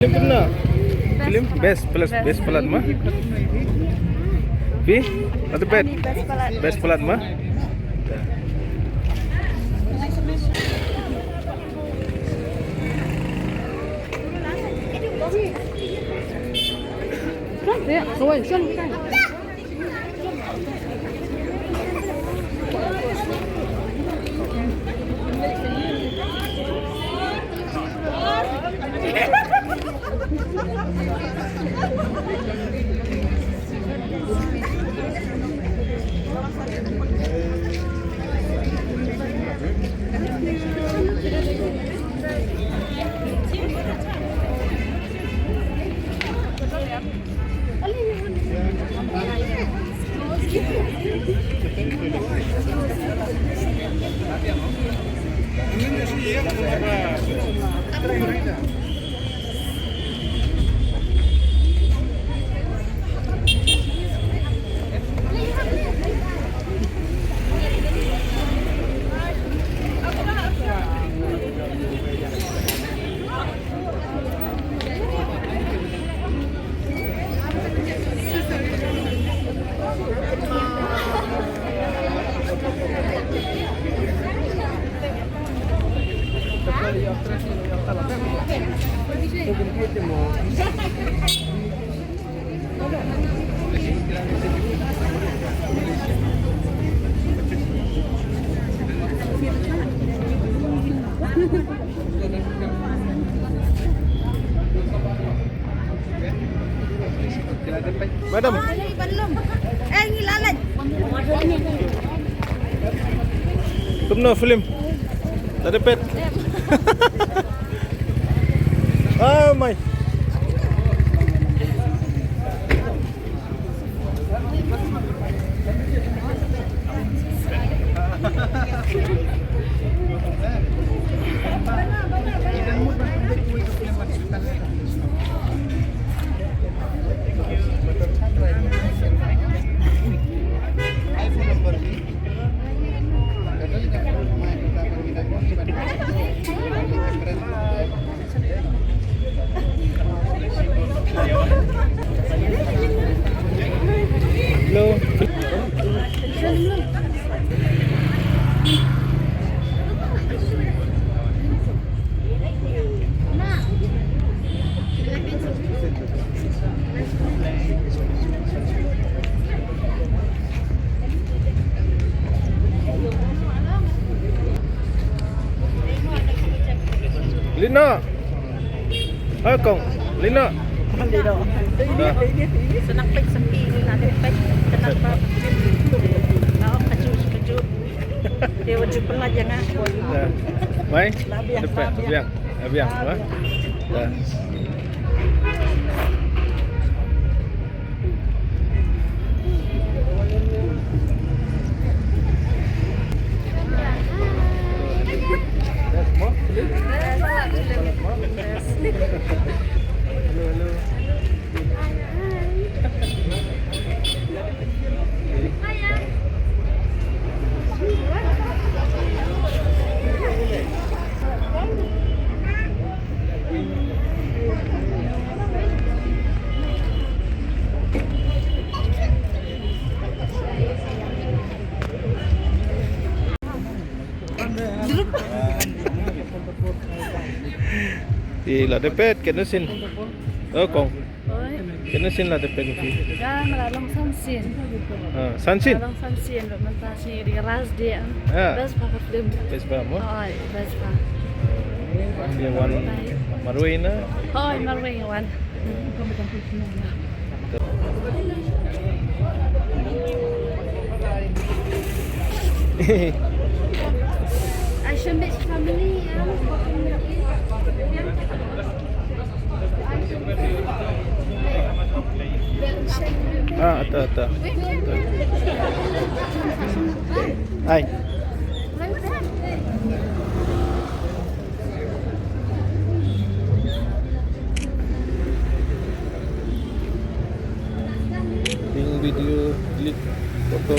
Film na. Film best pelat mah. Pi? Atau pet? Best pelat mah. Madam. Ngilalan. Tumno film. Tadi pet. Ah, mai. Hello. Lina. Kong. Lina. Senang pek sempi natin pek senang pa. Nao kaju. Dia wajib pernah jangan. Dah. Mai. Depan. Abiang. Dah. Thì là đôi pet cái nó xin còn cái nó xin là đôi pet gì Ya melalong sansin. sansin Melalong sansin mentasi di ras dia. Ah. Bes pa film. bes ba mo Oi, bes pa. yang wan marway na Oi, marwing wan. Asian Beach family ya. ata ay yung video clip foto